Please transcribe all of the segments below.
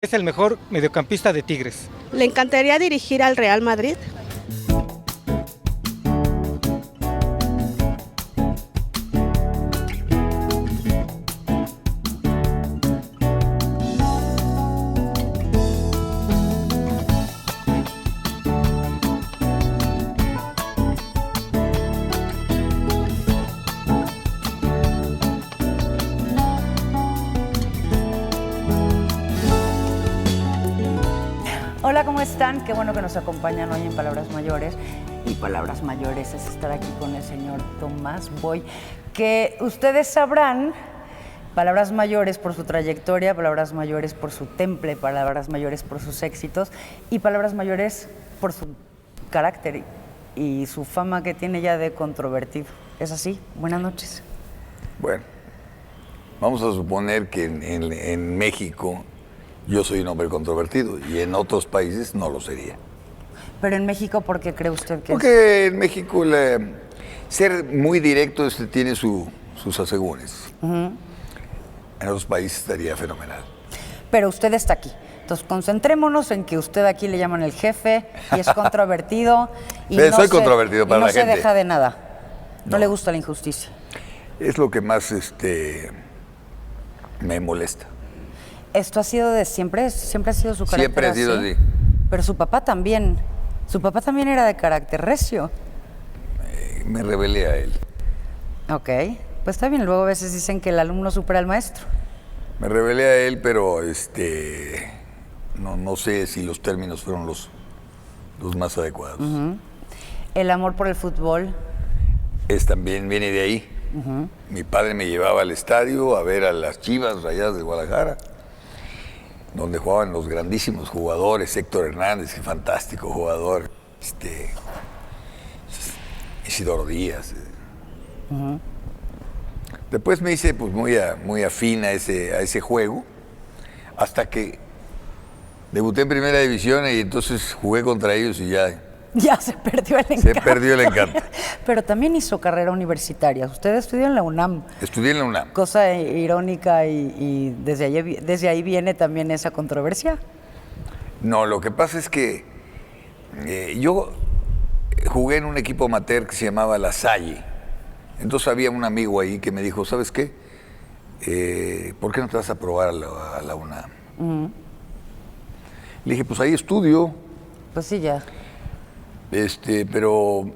Es el mejor mediocampista de Tigres. ¿Le encantaría dirigir al Real Madrid? Hola, ¿cómo están? Qué bueno que nos acompañan hoy en Palabras Mayores. Y Palabras Mayores es estar aquí con el señor Tomás Boy, que ustedes sabrán, Palabras Mayores por su trayectoria, Palabras Mayores por su temple, Palabras Mayores por sus éxitos y Palabras Mayores por su carácter y su fama que tiene ya de controvertido. ¿Es así? Buenas noches. Bueno, vamos a suponer que en México yo soy un hombre controvertido y en otros países no lo sería. Pero en México, ¿por qué cree usted que Porque en México ser muy directo tiene sus asegúnes. En otros países estaría fenomenal. Pero usted está aquí. Entonces, concentrémonos en que usted aquí le llaman el jefe y es controvertido. Y soy controvertido para la gente. No se deja de nada. No le gusta la injusticia. Es lo que más me molesta. Esto ha sido de siempre, siempre ha sido su carácter. Siempre ha sido así. Pero su papá también era de carácter recio. Me rebelé a él. Ok, pues está bien. Luego a veces dicen que el alumno supera al maestro. Me rebelé a él, pero no sé si los términos fueron los más adecuados. El amor por el fútbol. También viene de ahí. Mi padre me llevaba al estadio a ver a las Chivas Rayadas de Guadalajara, donde jugaban los grandísimos jugadores, Héctor Hernández, qué fantástico jugador, Isidoro Díaz. Después me hice pues muy afín a ese juego, hasta que debuté en Primera División y entonces jugué contra ellos y ya se perdió el encanto. Se perdió el encanto. Pero también hizo carrera universitaria. Usted estudió en la UNAM. Estudié en la UNAM. Cosa irónica y desde ahí viene también esa controversia. No, lo que pasa es que yo jugué en un equipo amateur que se llamaba La Salle. Entonces había un amigo ahí que me dijo, ¿sabes qué? ¿Por qué no te vas a probar a la UNAM? Le dije, pues ahí estudio. Pues sí, ya. Pero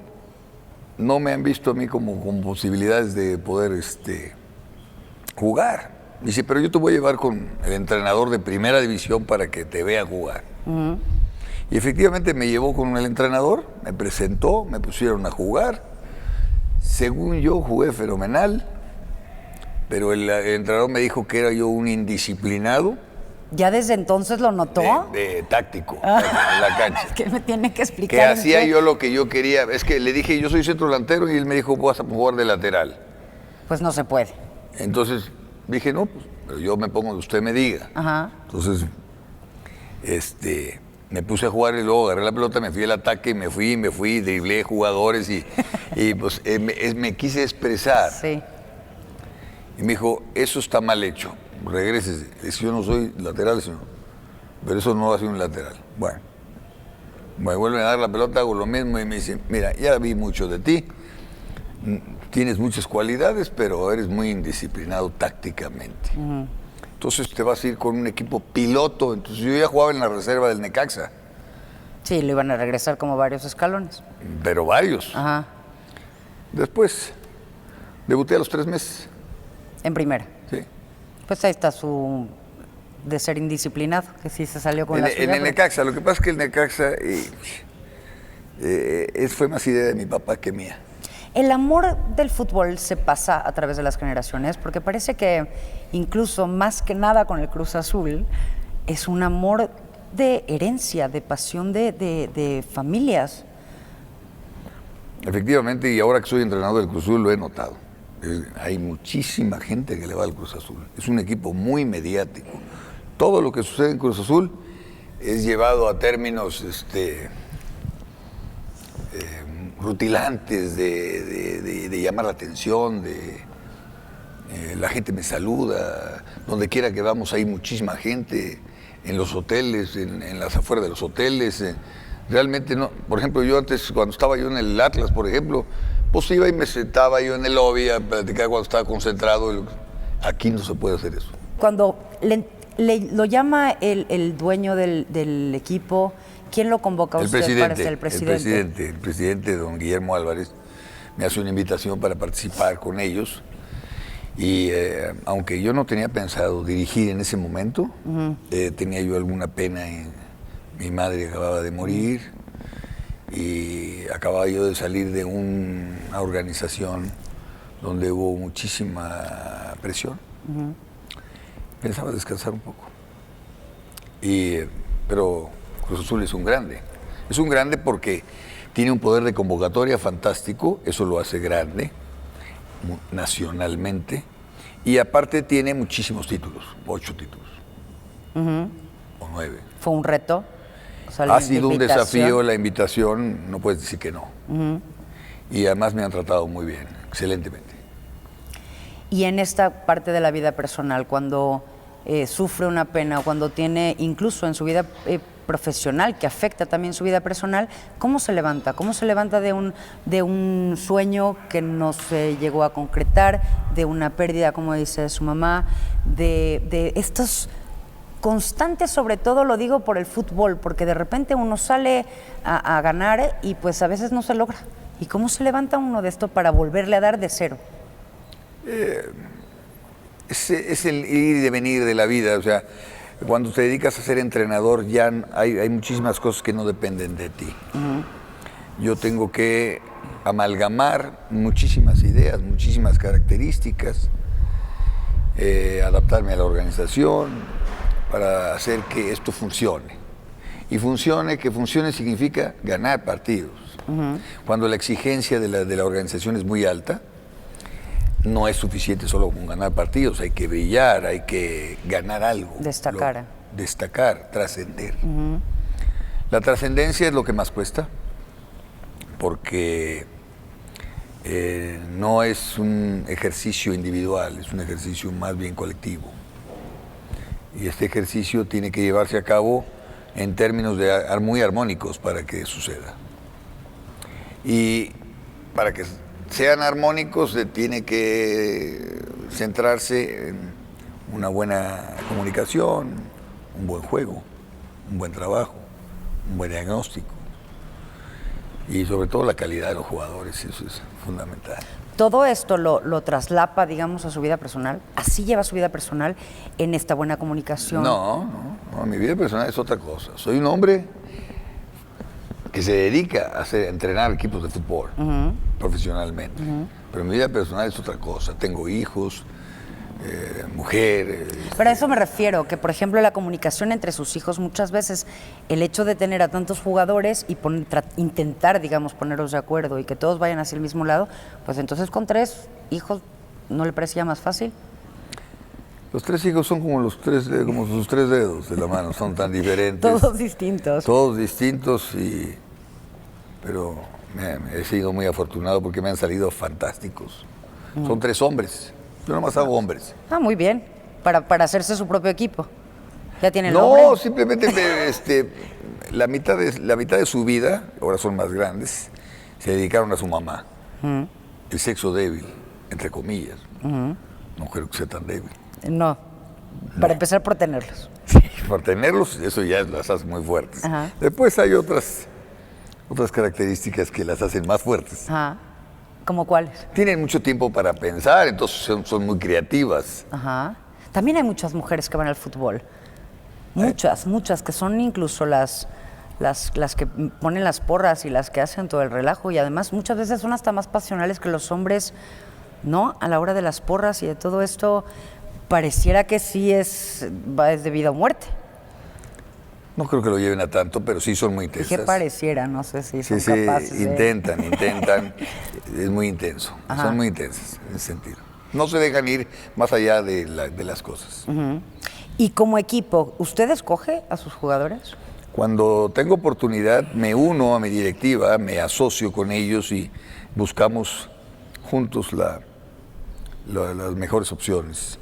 no me han visto a mí como con posibilidades de poder jugar. Dice, pero yo te voy a llevar con el entrenador de Primera División para que te vea jugar. Y efectivamente me llevó con el entrenador, me presentó, me pusieron a jugar. Según yo, jugué fenomenal, pero el entrenador me dijo que era yo un indisciplinado. ¿Ya desde entonces lo notó? De táctico, en la cancha. Es que me tiene que explicar. Que hacía yo lo que yo quería. Es que le dije, yo soy centro delantero, y él me dijo, vas a jugar de lateral. Pues no se puede. Entonces dije, no, pues pero yo me pongo donde usted me diga. Ajá. Entonces, me puse a jugar y luego agarré la pelota, me fui al ataque, y me fui, driblé jugadores y pues me quise expresar. Sí. Y me dijo, eso está mal hecho. Regrese, yo no soy lateral, pero eso no va a ser un lateral. Bueno, me vuelven a dar la pelota, hago lo mismo y me dicen, mira, ya vi mucho de ti, tienes muchas cualidades, pero eres muy indisciplinado tácticamente. Entonces te vas a ir con un equipo piloto. Entonces yo ya jugaba en la reserva del Necaxa. Sí, lo iban a regresar como varios escalones. Pero varios. Ajá. Después, debuté a los 3 meses. En primera. Sí. Pues ahí está su de ser indisciplinado, que sí se salió con la suya. En el Necaxa, lo que pasa es que el Necaxa fue más idea de mi papá que mía. El amor del fútbol se pasa a través de las generaciones, porque parece que incluso más que nada con el Cruz Azul, es un amor de herencia, de pasión de familias. Efectivamente, y ahora que soy entrenador del Cruz Azul lo he notado. Hay muchísima gente que le va al Cruz Azul. Es un equipo muy mediático. Todo lo que sucede en Cruz Azul es llevado a términos rutilantes de llamar la atención, la gente me saluda, donde quiera que vamos hay muchísima gente. en los hoteles, en las afueras de los hoteles. Realmente no. Por ejemplo, yo antes, cuando estaba yo en el Atlas, por ejemplo, pues iba y me sentaba yo en el lobby a platicar cuando estaba concentrado. Aquí no se puede hacer eso. Cuando lo llama el dueño del equipo, ¿quién lo convoca a usted para ser el presidente? El presidente, don Guillermo Álvarez, me hace una invitación para participar con ellos. Y aunque yo no tenía pensado dirigir en ese momento, tenía yo alguna pena. Mi madre acababa de morir y acababa yo de salir de una organización donde hubo muchísima presión. Pensaba descansar un poco. Pero Cruz Azul es un grande. Es un grande porque tiene un poder de convocatoria fantástico, eso lo hace grande nacionalmente, y aparte tiene muchísimos títulos, 8 títulos, o 9. ¿Fue un reto? O sea, Ha sido un desafío la invitación, no puedes decir que no. Y además me han tratado muy bien, excelentemente. Y en esta parte de la vida personal, cuando sufre una pena o cuando tiene, incluso en su vida profesional, que afecta también su vida personal, ¿cómo se levanta? ¿Cómo se levanta de un sueño que no se llegó a concretar, de una pérdida, como dice su mamá, de estos constantes, sobre todo lo digo por el fútbol, porque de repente uno sale a ganar y pues a veces no se logra? ¿Y cómo se levanta uno de esto para volverle a dar de cero? Es el ir y devenir de la vida, o sea, cuando te dedicas a ser entrenador ya hay muchísimas cosas que no dependen de ti. Yo tengo que amalgamar muchísimas ideas, muchísimas características, adaptarme a la organización para hacer que esto funcione. Y que funcione significa ganar partidos. Cuando la exigencia de la organización es muy alta, no es suficiente solo con ganar partidos, hay que brillar, hay que ganar algo. Destacar, trascender. La trascendencia es lo que más cuesta, porque no es un ejercicio individual, es un ejercicio más bien colectivo. Y este ejercicio tiene que llevarse a cabo en términos muy armónicos para que suceda. Y para que sean armónicos, tiene que centrarse en una buena comunicación, un buen juego, un buen trabajo, un buen diagnóstico y sobre todo la calidad de los jugadores, eso es fundamental. ¿Todo esto lo traslapa, digamos, a su vida personal? ¿Así lleva su vida personal en esta buena comunicación? No, mi vida personal es otra cosa. Soy un hombre que se dedica a entrenar equipos de fútbol profesionalmente. Pero mi vida personal es otra cosa. Tengo hijos, mujer. Pero a eso me refiero, que por ejemplo la comunicación entre sus hijos, muchas veces el hecho de tener a tantos jugadores y intentar, digamos, ponerlos de acuerdo y que todos vayan hacia el mismo lado, pues entonces con 3 hijos, ¿no le parecía más fácil? Los 3 hijos son como sus 3 dedos de la mano, son tan diferentes. Todos distintos. Todos distintos, pero he sido muy afortunado porque me han salido fantásticos. Son 3 hombres, yo nomás hago hombres. Ah, muy bien, para hacerse su propio equipo. ¿Ya tiene el nombre? No, simplemente la mitad de su vida, ahora son más grandes, se dedicaron a su mamá. El sexo débil, entre comillas. No creo que sea tan débil. No, para empezar por tenerlos. Sí, por tenerlos, eso ya las hace muy fuertes. Después hay otras características que las hacen más fuertes. ¿Cómo cuáles? Tienen mucho tiempo para pensar, entonces son muy creativas. También hay muchas mujeres que van al fútbol. Muchas, que son incluso las que ponen las porras y las que hacen todo el relajo. Y además muchas veces son hasta más pasionales que los hombres, ¿no? A la hora de las porras y de todo esto, pareciera que sí es de vida o muerte. No creo que lo lleven a tanto, pero sí son muy intensas. Dije pareciera, no sé si son sí, capaces. Intentan. Es muy intenso. Son muy intensas en ese sentido. No se dejan ir más allá de las cosas. Y como equipo, ¿usted escoge a sus jugadores? Cuando tengo oportunidad, me uno a mi directiva, me asocio con ellos y buscamos juntos las mejores opciones.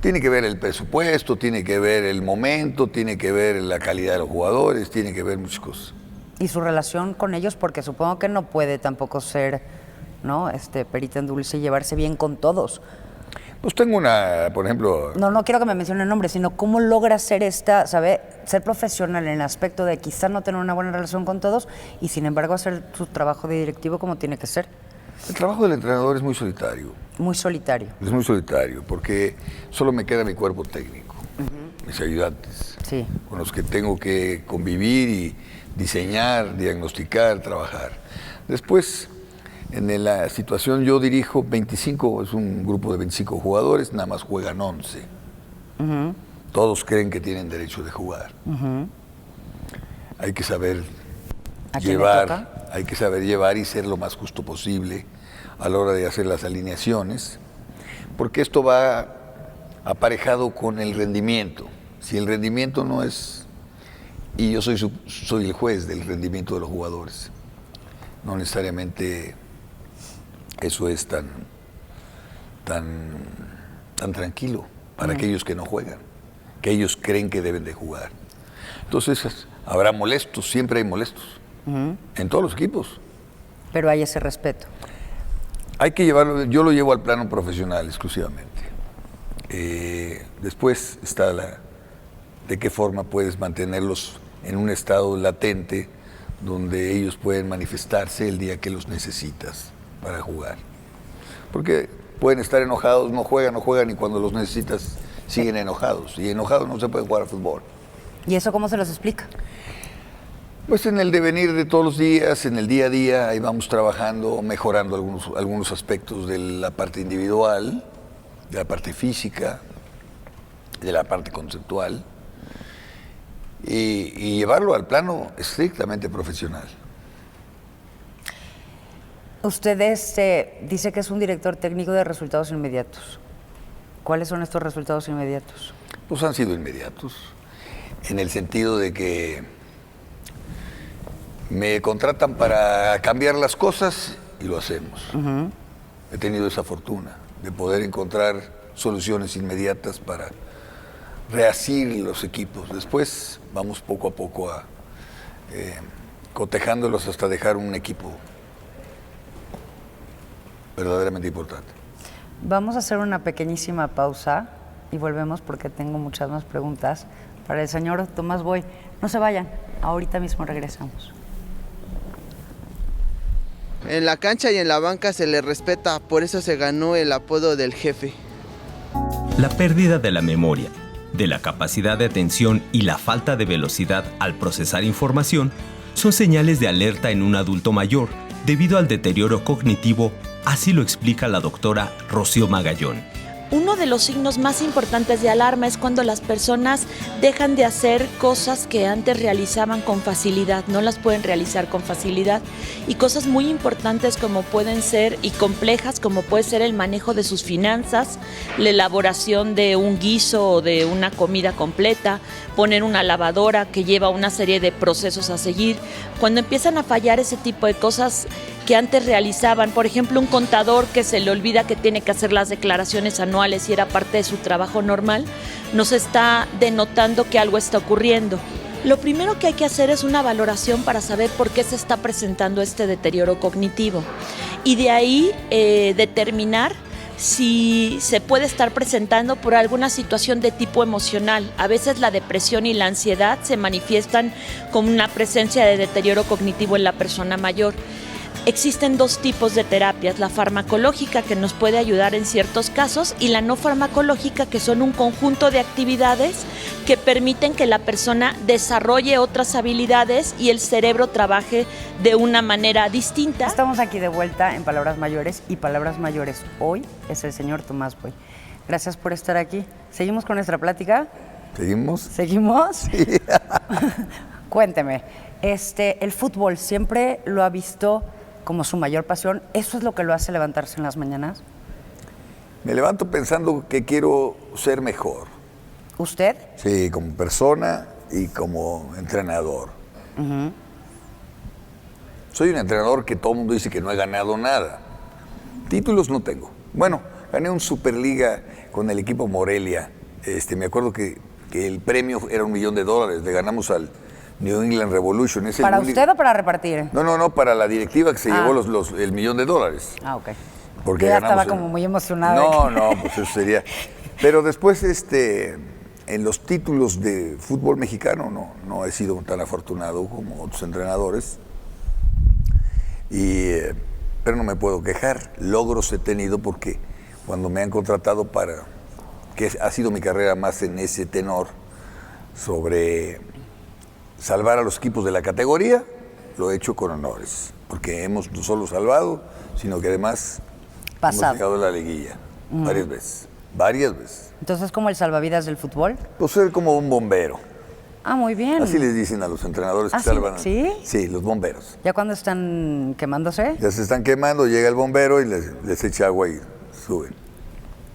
Tiene que ver el presupuesto, tiene que ver el momento, tiene que ver la calidad de los jugadores, tiene que ver muchas cosas. ¿Y su relación con ellos? Porque supongo que no puede tampoco ser, ¿no? Perita en dulce y llevarse bien con todos. Pues tengo una, por ejemplo... No quiero que me mencione nombres, sino cómo logra ser ser profesional en el aspecto de quizá no tener una buena relación con todos y sin embargo hacer su trabajo de directivo como tiene que ser. El trabajo del entrenador es muy solitario. Muy solitario. Es muy solitario porque solo me queda mi cuerpo técnico, mis ayudantes, Sí. con los que tengo que convivir y diseñar, diagnosticar, trabajar. Después, en la situación yo dirijo 25, es un grupo de 25 jugadores, nada más juegan 11. Todos creen que tienen derecho de jugar. Hay que saber ¿A quién le toca? hay que saber llevar y ser lo más justo posible a la hora de hacer las alineaciones, porque esto va aparejado con el rendimiento. Si el rendimiento no es, y yo soy el juez del rendimiento de los jugadores, no necesariamente eso es tan tranquilo para aquellos que no juegan, que ellos creen que deben de jugar. Entonces habrá molestos, siempre hay molestos, en todos los equipos. Pero hay ese respeto. Hay que llevarlo, yo lo llevo al plano profesional exclusivamente. Después está de qué forma puedes mantenerlos en un estado latente donde ellos pueden manifestarse el día que los necesitas para jugar. Porque pueden estar enojados, no juegan y cuando los necesitas siguen enojados. Y enojados no se puede jugar a fútbol. ¿Y eso cómo se los explica? Pues en el devenir de todos los días, en el día a día, ahí vamos trabajando, mejorando algunos aspectos de la parte individual, de la parte física, de la parte conceptual, y llevarlo al plano estrictamente profesional. Usted dice que es un director técnico de resultados inmediatos. ¿Cuáles son estos resultados inmediatos? Pues han sido inmediatos, en el sentido de que me contratan para cambiar las cosas y lo hacemos. He tenido esa fortuna de poder encontrar soluciones inmediatas para reasir los equipos. Después vamos poco a poco cotejándolos hasta dejar un equipo verdaderamente importante. Vamos a hacer una pequeñísima pausa y volvemos porque tengo muchas más preguntas para el señor Tomás Boy. No se vayan, ahorita mismo regresamos. En la cancha y en la banca se le respeta, por eso se ganó el apodo del jefe. La pérdida de la memoria, de la capacidad de atención y la falta de velocidad al procesar información son señales de alerta en un adulto mayor debido al deterioro cognitivo, así lo explica la doctora Rocío Magallón. Uno de los signos más importantes de alarma es cuando las personas dejan de hacer cosas que antes realizaban con facilidad, no las pueden realizar con facilidad, y cosas muy importantes como pueden ser y complejas como puede ser el manejo de sus finanzas, la elaboración de un guiso o de una comida completa, poner una lavadora que lleva una serie de procesos a seguir. Cuando empiezan a fallar ese tipo de cosas que antes realizaban, por ejemplo, un contador que se le olvida que tiene que hacer las declaraciones anuales y era parte de su trabajo normal, nos está denotando que algo está ocurriendo. Lo primero que hay que hacer es una valoración para saber por qué se está presentando este deterioro cognitivo y de ahí determinar si se puede estar presentando por alguna situación de tipo emocional. A veces la depresión y la ansiedad se manifiestan como una presencia de deterioro cognitivo en la persona mayor. Existen dos tipos de terapias, la farmacológica que nos puede ayudar en ciertos casos y la no farmacológica que son un conjunto de actividades que permiten que la persona desarrolle otras habilidades y el cerebro trabaje de una manera distinta. Estamos aquí de vuelta en Palabras Mayores y Palabras Mayores hoy es el señor Tomás Boy. Gracias por estar aquí. ¿Seguimos con nuestra plática? ¿Seguimos? ¿Seguimos? Sí. Cuénteme, el fútbol siempre lo ha visto como su mayor pasión. ¿Eso es lo que lo hace levantarse en las mañanas? Me levanto pensando que quiero ser mejor. ¿Usted? Sí, como persona y como entrenador. Soy un entrenador que todo el mundo dice que no he ganado nada. Títulos no tengo. Bueno, gané un Superliga con el equipo Morelia me acuerdo que el premio era $1 millón, le ganamos al New England Revolution. Es el ¿Para único- usted o para repartir? No, para la directiva que se Ah. llevó el $1 millón. Ah, ok. Porque Yo ya ganamos estaba como muy emocionada. No, pues eso sería. Pero después, en los títulos de fútbol mexicano no he sido tan afortunado como otros entrenadores. Pero no me puedo quejar. Logros he tenido porque cuando me han contratado que ha sido mi carrera más en ese tenor, sobre salvar a los equipos de la categoría, lo he hecho con honores. Porque hemos no solo salvado, sino que además Pasado. hemos llegado a la liguilla varias veces. Varias veces. Entonces, ¿como el salvavidas del fútbol? Pues ser como un bombero. Ah, muy bien. Así les dicen a los entrenadores que ¿Ah, sí? salvan. ¿Sí? Sí, los bomberos. ¿Ya cuando están quemándose? Ya se están quemando, llega el bombero y les echa agua y suben.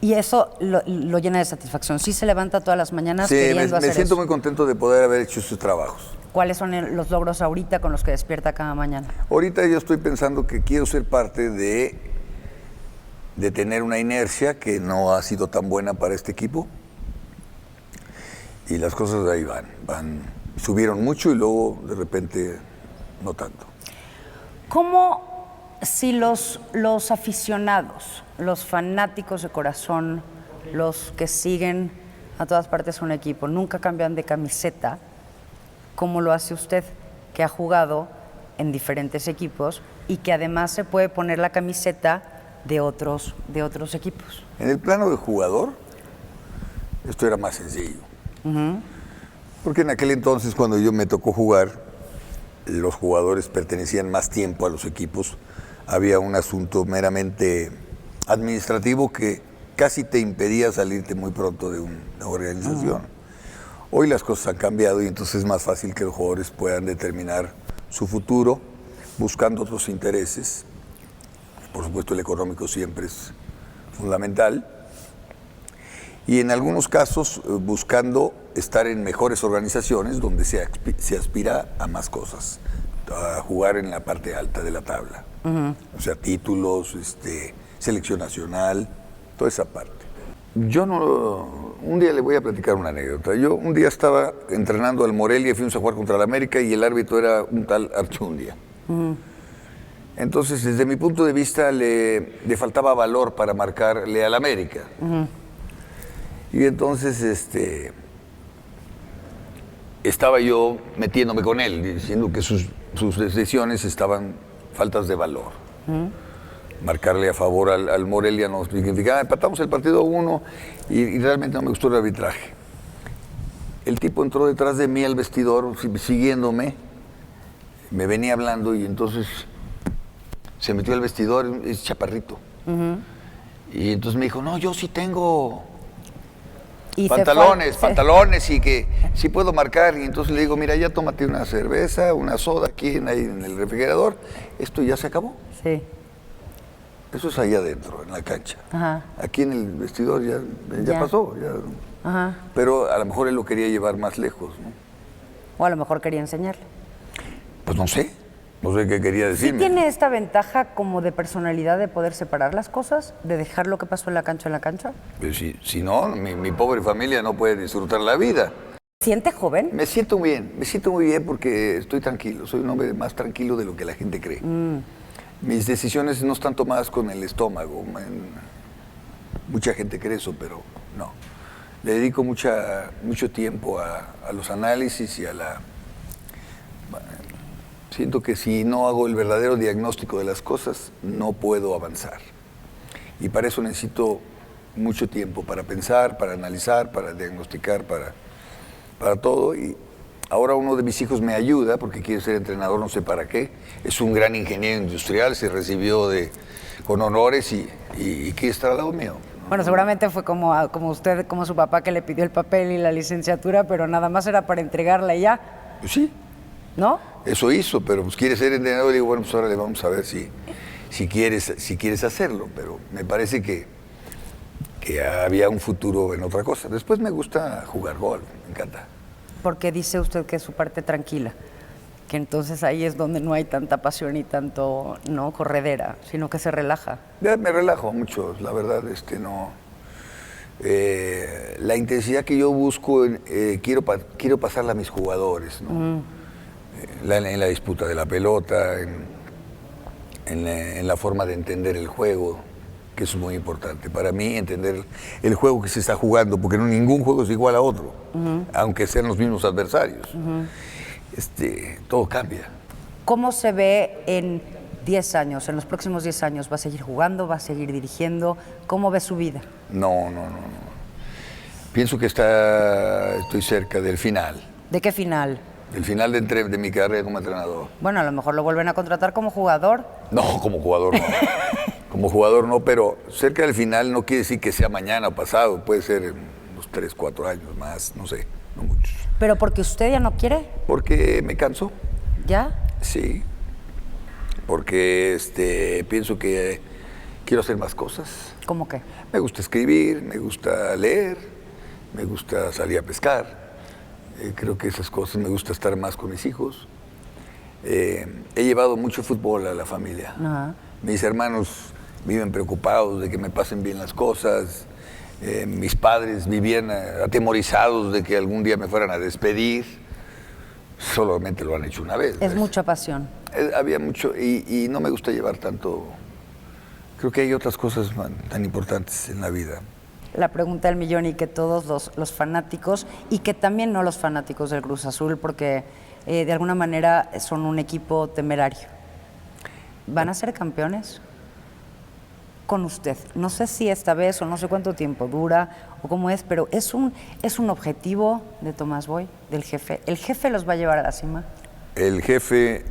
Y eso lo llena de satisfacción. Sí se levanta todas las mañanas Sí, queriendo me hacer siento eso. muy contento de poder haber hecho sus trabajos. ¿Cuáles son los logros ahorita con los que despierta cada mañana? Ahorita yo estoy pensando que quiero ser parte de tener una inercia que no ha sido tan buena para este equipo. Y las cosas ahí van. Subieron mucho y luego de repente no tanto. ¿Cómo si los aficionados, los fanáticos de corazón, los que siguen a todas partes un equipo, nunca cambian de camiseta, cómo lo hace usted, que ha jugado en diferentes equipos y que además se puede poner la camiseta de otros equipos? En el plano de jugador, esto era más sencillo. Porque en aquel entonces, cuando yo me tocó jugar, los jugadores pertenecían más tiempo a los equipos. Había un asunto meramente administrativo que casi te impedía salirte muy pronto de una organización. Hoy las cosas han cambiado y entonces es más fácil que los jugadores puedan determinar su futuro buscando otros intereses. Por supuesto, el económico siempre es fundamental. Y en algunos casos buscando estar en mejores organizaciones donde se aspira a más cosas, a jugar en la parte alta de la tabla. O sea, títulos, selección nacional, toda esa parte. Un día le voy a platicar una anécdota. Yo un día estaba entrenando al Morelia y fuimos a jugar contra el América y el árbitro era un tal Archundia. Entonces, desde mi punto de vista, le faltaba valor para marcarle al América. Y entonces estaba yo metiéndome con él, diciendo que sus decisiones estaban faltas de valor. Marcarle a favor al Morelia no significaba, empatamos el partido 1 y realmente no me gustó el arbitraje. El tipo entró detrás de mí al vestidor, siguiéndome, me venía hablando y entonces se metió al vestidor, es chaparrito. Y entonces me dijo, no, yo sí tengo Y pantalones y que sí puedo marcar. Y entonces le digo, mira, ya tómate una cerveza, una soda aquí ahí en el refrigerador. Esto ya se acabó. Sí. Eso es ahí adentro, en la cancha. Ajá. Aquí en el vestidor ya Ya. pasó. Ajá. Pero a lo mejor él lo quería llevar más lejos, ¿no? O a lo mejor quería enseñarle. Pues no sé qué quería ¿Sí decirme. tiene esta ventaja como de personalidad de poder separar las cosas, de dejar lo que pasó en la cancha en la cancha? Pues si no, mi pobre familia no puede disfrutar la vida. ¿Siente joven? Me siento muy bien porque estoy tranquilo, soy un hombre más tranquilo de lo que la gente cree. Mis decisiones no están tomadas con el estómago. Mucha gente cree eso, pero no. Le dedico mucho tiempo a los análisis y a la... Siento que si no hago el verdadero diagnóstico de las cosas, no puedo avanzar. Y para eso necesito mucho tiempo, para pensar, para analizar, para diagnosticar, para todo. Y ahora uno de mis hijos me ayuda, porque quiere ser entrenador, no sé para qué. Es un gran ingeniero industrial, se recibió con honores y quiere estar al lado mío. Bueno, seguramente fue como usted, como su papá que le pidió el papel y la licenciatura, pero nada más era para entregarla y ya, Pues sí, ¿no? eso hizo, pero pues quiere ser entrenador y digo, bueno, pues ahora le vamos a ver si quieres hacerlo, pero me parece que había un futuro en otra cosa. Después me gusta jugar golf, me encanta. Porque dice usted que es su parte tranquila, que entonces ahí es donde no hay tanta pasión y tanto, no, corredera, sino que se relaja. Ya me relajo mucho, la verdad, La intensidad que yo busco, quiero pasarla a mis jugadores, ¿no? En la disputa de la pelota, en la forma de entender el juego, que eso es muy importante. Para mí, entender el juego que se está jugando, porque ningún juego es igual a otro, aunque sean los mismos adversarios. Todo cambia. ¿Cómo se ve en 10 años, en los próximos 10 años? ¿Va a seguir jugando? ¿Va a seguir dirigiendo? ¿Cómo ve su vida? No. Pienso que estoy cerca del final. ¿De qué final? Del final de mi carrera como entrenador. Bueno, a lo mejor lo vuelven a contratar como jugador. No, como jugador no. Como jugador no, pero cerca del final no quiere decir que sea mañana o pasado. Puede ser en unos 3, 4 años más, no sé, no muchos. ¿Pero porque usted ya no quiere? Porque me canso. ¿Ya? Sí. Porque pienso que quiero hacer más cosas. ¿Cómo qué? Me gusta escribir, me gusta leer, me gusta salir a pescar. Creo que esas cosas, me gusta estar más con mis hijos. He llevado mucho fútbol a la familia. Ajá. Mis hermanos viven preocupados de que me pasen bien las cosas. Mis padres vivían atemorizados de que algún día me fueran a despedir. Solamente lo han hecho una vez. Es mucha pasión. Había mucho, y no me gusta llevar tanto. Creo que hay otras cosas tan importantes en la vida. La pregunta del millón, y que todos los fanáticos, y que también no los fanáticos del Cruz Azul, porque de alguna manera son un equipo temerario. ¿Van a ser campeones? Con usted. No sé si esta vez o no sé cuánto tiempo dura o cómo es, pero es un objetivo de Tomás Boy, del jefe. ¿El jefe los va a llevar a la cima? El jefe,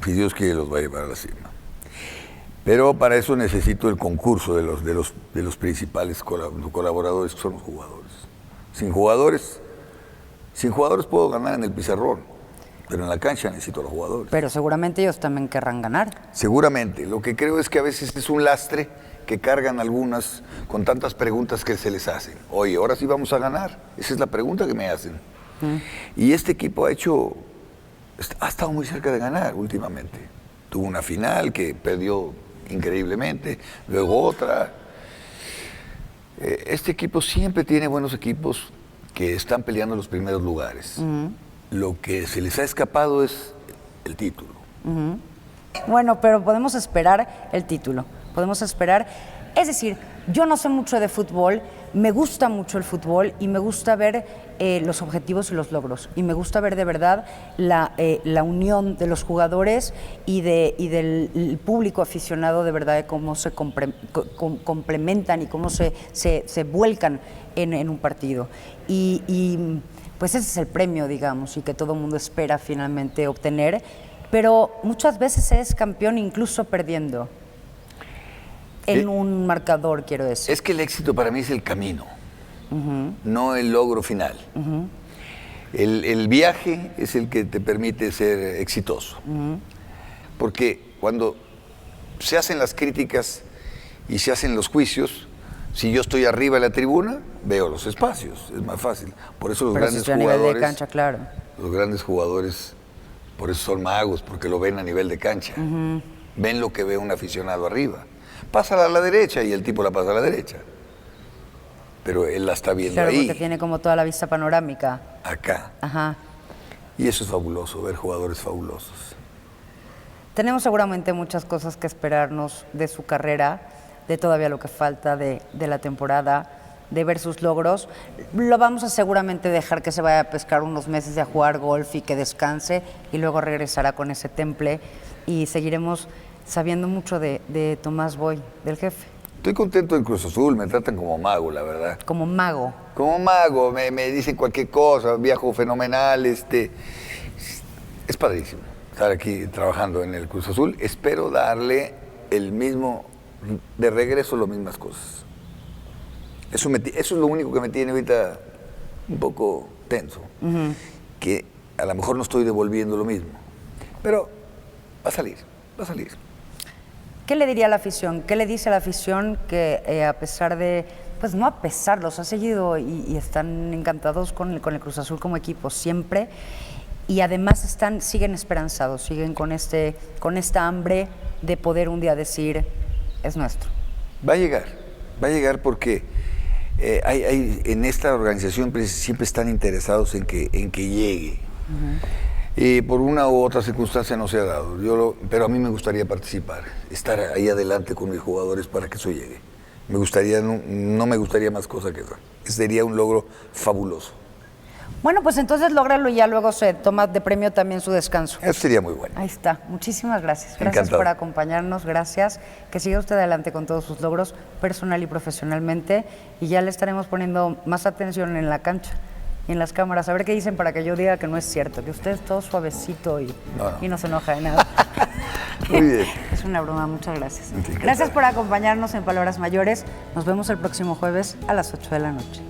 si Dios quiere, los va a llevar a la cima. Pero para eso necesito el concurso de los principales colaboradores, que son los jugadores. Sin jugadores puedo ganar en el pizarrón, pero en la cancha necesito a los jugadores. Pero seguramente ellos también querrán ganar. Seguramente. Lo que creo es que a veces es un lastre que cargan algunas con tantas preguntas que se les hacen. Oye, ahora sí vamos a ganar. Esa es la pregunta que me hacen. Y este equipo ha estado muy cerca de ganar últimamente. Tuvo una final que perdió increíblemente, luego otra. Este equipo siempre tiene buenos equipos que están peleando los primeros lugares. Lo que se les ha escapado es el título. Bueno, pero podemos esperar el título, podemos esperar. Es decir, yo no sé mucho de fútbol, me gusta mucho el fútbol y me gusta ver los objetivos y los logros. Y me gusta ver de verdad la unión de los jugadores y del público aficionado, de verdad, de cómo se complementan y cómo se vuelcan en un partido. Y pues ese es el premio, digamos, y que todo el mundo espera finalmente obtener. Pero muchas veces se es campeón incluso perdiendo. En un marcador, quiero decir. Es que el éxito para mí es el camino, no el logro final. El viaje es el que te permite ser exitoso. Porque cuando se hacen las críticas y se hacen los juicios, si yo estoy arriba de la tribuna, veo los espacios, es más fácil. Por eso los grandes si a jugadores, nivel de cancha, claro. Los grandes jugadores, por eso son magos, porque lo ven a nivel de cancha. Ven lo que ve un aficionado arriba. Pásala a la derecha y el tipo la pasa a la derecha. Pero él la está viendo claro, ahí. Porque tiene como toda la vista panorámica. Acá. Ajá. Y eso es fabuloso, ver jugadores fabulosos. Tenemos seguramente muchas cosas que esperarnos de su carrera, de todavía lo que falta de la temporada, de ver sus logros. Lo vamos a seguramente dejar que se vaya a pescar unos meses, a jugar golf y que descanse, y luego regresará con ese temple y seguiremos sabiendo mucho de Tomás Boy, del jefe. Estoy contento en Cruz Azul, me tratan como mago, la verdad. Como mago. Como mago, me dicen cualquier cosa, viajo fenomenal, es padrísimo estar aquí trabajando en el Cruz Azul. Espero darle de regreso las mismas cosas. Eso es lo único que me tiene ahorita un poco tenso, que a lo mejor no estoy devolviendo lo mismo, pero va a salir. ¿¿Qué le diría a la afición? ¿Qué le dice a la afición que a pesar de, pues no a pesar, los ha seguido y están encantados con el Cruz Azul como equipo siempre, y además siguen esperanzados, siguen con esta hambre de poder un día decir, es nuestro? Va a llegar porque en esta organización pues, siempre están interesados en que llegue. Por una u otra circunstancia no se ha dado, pero a mí me gustaría participar, estar ahí adelante con mis jugadores para que eso llegue. Me gustaría, no me gustaría más cosa que eso. Sería un logro fabuloso. Bueno, pues entonces lógralo y ya luego se toma de premio también su descanso. Eso sería muy bueno. Ahí está. Muchísimas gracias. Gracias Encantado. por acompañarnos. Gracias. Que siga usted adelante con todos sus logros personal y profesionalmente. Y ya le estaremos poniendo más atención en la cancha y en las cámaras. A ver qué dicen para que yo diga que no es cierto, que usted es todo suavecito y no se enoja de nada. Muy bien. Es una broma. Muchas gracias. Sí, Gracias por acompañarnos en Palabras Mayores. Nos vemos el próximo jueves a las 8 de la noche.